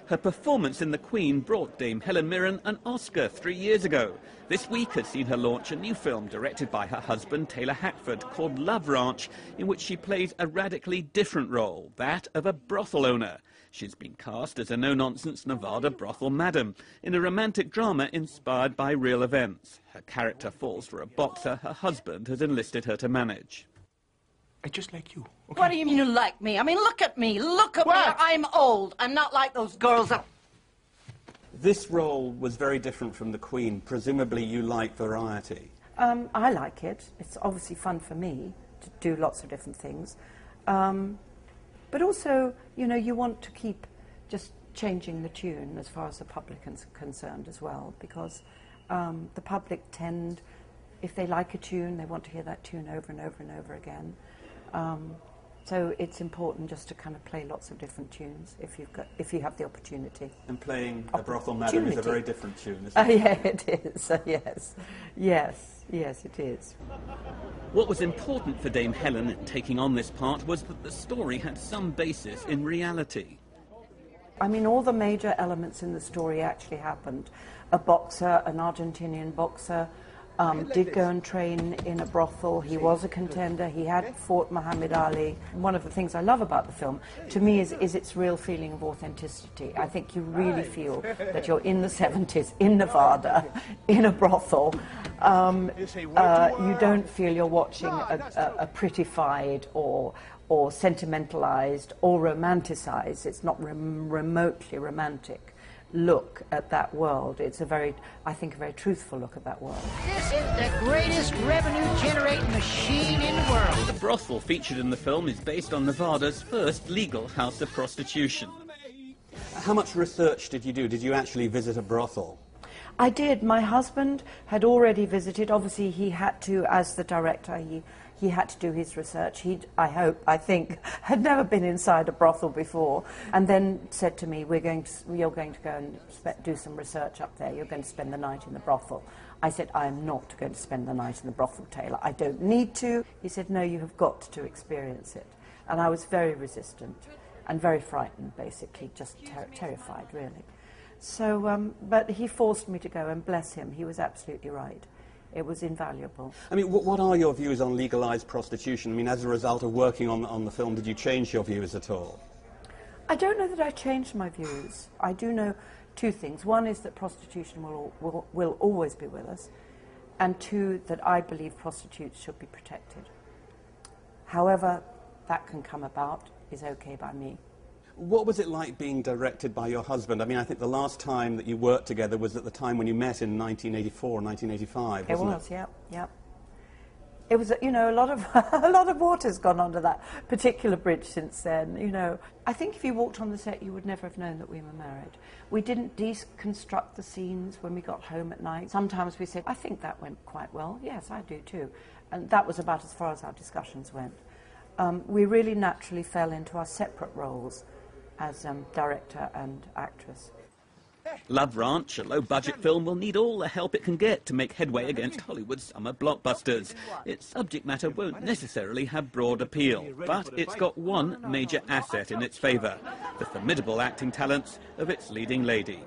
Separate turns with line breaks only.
Her performance in The Queen brought Dame Helen Mirren an Oscar 3 years ago. This week has seen her launch a new film directed by her husband Taylor Hackford called Love Ranch, in which she plays a radically different role, that of a brothel owner. She's been cast as a no-nonsense Nevada brothel madam in a romantic drama inspired by real events. Her character falls for a boxer her husband has enlisted her to manage.
I just like you, okay?
What do you mean you like me? I mean, look at me. Look at me. I'm old. I'm not like those girls that...
This role was very different from The Queen. Presumably you like variety.
I like it. It's obviously fun for me to do lots of different things. But also, you know, you want to keep just changing the tune as far as the public is concerned as well, because the public tend, if they like a tune, they want to hear that tune over and over and over again. So it's important just to kind of play lots of different tunes if you have the opportunity.
And playing a brothel madam is a very different tune, isn't it?
Yeah, it is. Yes, it is.
What was important for Dame Helen in taking on this part was that the story had some basis in reality.
I mean, all the major elements in the story actually happened. A boxer, an Argentinian boxer, did go and train in a brothel. He was a contender. He had fought Muhammad Ali. One of the things I love about the film, to me, is its real feeling of authenticity. I think you really feel that you're in the 70s, in Nevada, in a brothel. You don't feel you're watching a prettified or sentimentalized or romanticized. It's not remotely romantic look at that world. It's I think, a very truthful look at that world.
This is the greatest revenue-generating machine in the world.
The brothel featured in the film is based on Nevada's first legal house of prostitution. How much research did you do? Did you actually visit a brothel?
I did. My husband had already visited. Obviously, he had to, as the director, he had to do his research. He, I think, had never been inside a brothel before, and then said to me, you're going to go and do some research up there. You're going to spend the night in the brothel. I said, I'm not going to spend the night in the brothel, Taylor. I don't need to. He said, no, you have got to experience it. And I was very resistant and very frightened, basically, just terrified, really. So, but he forced me to go, and bless him, he was absolutely right. It was invaluable.
I mean, what are your views on legalised prostitution? I mean, as a result of working on the film, did you change your views at all?
I don't know that I changed my views. I do know two things. One is that prostitution will always be with us, and two, that I believe prostitutes should be protected. However that can come about is okay by me.
What was it like being directed by your husband? I mean, I think the last time that you worked together was at the time when you met in 1984, 1985, wasn't it?
It was, yeah. It was, you know, a lot of water's gone under that particular bridge since then, you know. I think if you walked on the set, you would never have known that we were married. We didn't deconstruct the scenes when we got home at night. Sometimes we said, I think that went quite well. Yes, I do too. And that was about as far as our discussions went. We really naturally fell into our separate roles as director and actress.
Love Ranch, a low-budget film, will need all the help it can get to make headway against Hollywood's summer blockbusters. Its subject matter won't necessarily have broad appeal, but it's got one major asset in its favour: the formidable acting talents of its leading lady.